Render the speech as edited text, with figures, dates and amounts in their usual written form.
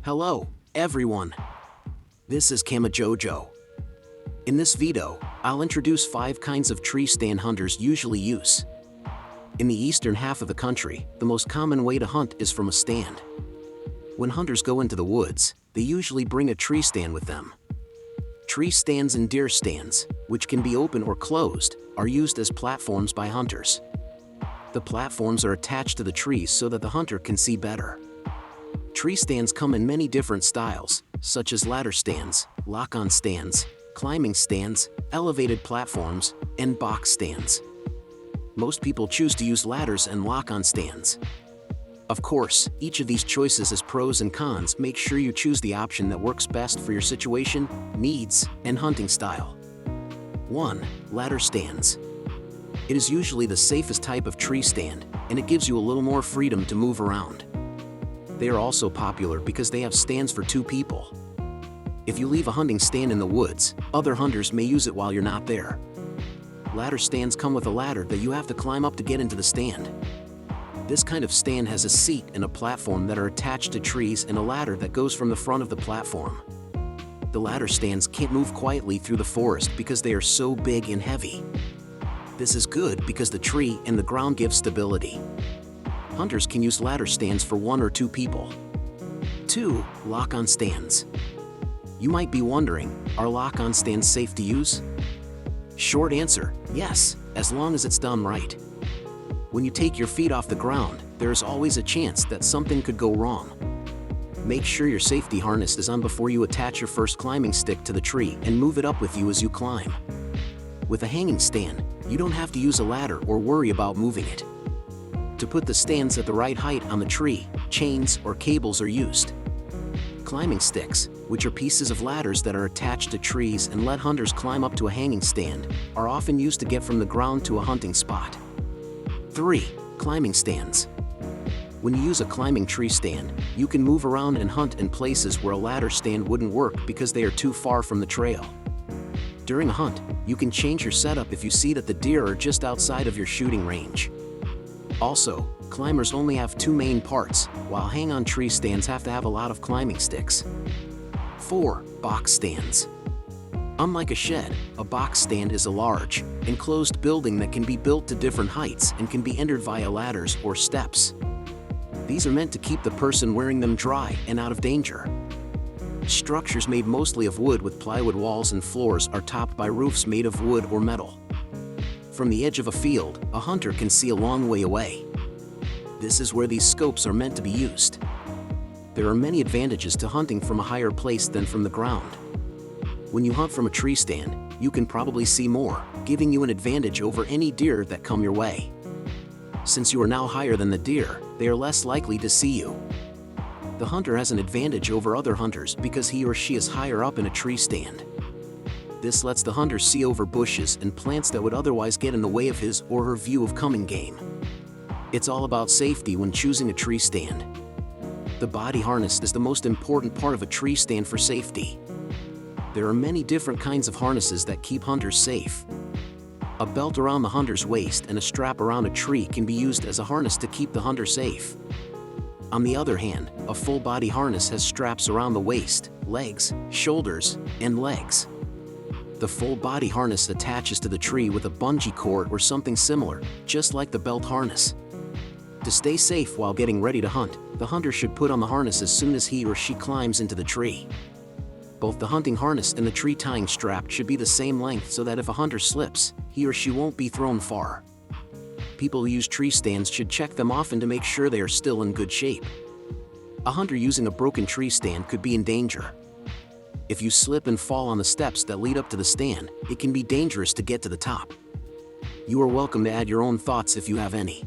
Hello, everyone. This is Camojojo. In this video, I'll introduce 5 kinds of tree stand hunters usually use. In the eastern half of the country, the most common way to hunt is from a stand. When hunters go into the woods, they usually bring a tree stand with them. Tree stands and deer stands, which can be open or closed, are used as platforms by hunters. The platforms are attached to the trees so that the hunter can see better. Tree stands come in many different styles, such as ladder stands, lock-on stands, climbing stands, elevated platforms, and box stands. Most people choose to use ladders and lock-on stands. Of course, each of these choices has pros and cons. Make sure you choose the option that works best for your situation, needs, and hunting style. 1. Ladder stands. It is usually the safest type of tree stand, and it gives you a little more freedom to move around. They are also popular because they have stands for 2 people. If you leave a hunting stand in the woods, other hunters may use it while you're not there. Ladder stands come with a ladder that you have to climb up to get into the stand. This kind of stand has a seat and a platform that are attached to trees and a ladder that goes from the front of the platform. The ladder stands can't move quietly through the forest because they are so big and heavy. This is good because the tree and the ground give stability. Hunters can use ladder stands for 1 or 2 people. 2. Lock-on stands. You might be wondering, are lock-on stands safe to use? Short answer, yes, as long as it's done right. When you take your feet off the ground, there is always a chance that something could go wrong. Make sure your safety harness is on before you attach your first climbing stick to the tree and move it up with you as you climb. With a hanging stand, you don't have to use a ladder or worry about moving it. To put the stands at the right height on the tree, chains or cables are used. Climbing sticks, which are pieces of ladders that are attached to trees and let hunters climb up to a hanging stand, are often used to get from the ground to a hunting spot. 3. Climbing stands. When you use a climbing tree stand, you can move around and hunt in places where a ladder stand wouldn't work because they are too far from the trail. During a hunt, you can change your setup if you see that the deer are just outside of your shooting range. Also, climbers only have 2 main parts, while hang-on tree stands have to have a lot of climbing sticks. 4. Box stands. Unlike a shed, a box stand is a large, enclosed building that can be built to different heights and can be entered via ladders or steps. These are meant to keep the person wearing them dry and out of danger. Structures made mostly of wood with plywood walls and floors are topped by roofs made of wood or metal. From the edge of a field, a hunter can see a long way away. This is where these scopes are meant to be used. There are many advantages to hunting from a higher place than from the ground. When you hunt from a tree stand, you can probably see more, giving you an advantage over any deer that come your way. Since you are now higher than the deer, they are less likely to see you. The hunter has an advantage over other hunters because he or she is higher up in a tree stand. This lets the hunter see over bushes and plants that would otherwise get in the way of his or her view of coming game. It's all about safety when choosing a tree stand. The body harness is the most important part of a tree stand for safety. There are many different kinds of harnesses that keep hunters safe. A belt around the hunter's waist and a strap around a tree can be used as a harness to keep the hunter safe. On the other hand, a full body harness has straps around the waist, legs, shoulders, and legs. The full body harness attaches to the tree with a bungee cord or something similar, just like the belt harness. To stay safe while getting ready to hunt, the hunter should put on the harness as soon as he or she climbs into the tree. Both the hunting harness and the tree tying strap should be the same length so that if a hunter slips, he or she won't be thrown far. People who use tree stands should check them often to make sure they are still in good shape. A hunter using a broken tree stand could be in danger. If you slip and fall on the steps that lead up to the stand, it can be dangerous to get to the top. You are welcome to add your own thoughts if you have any.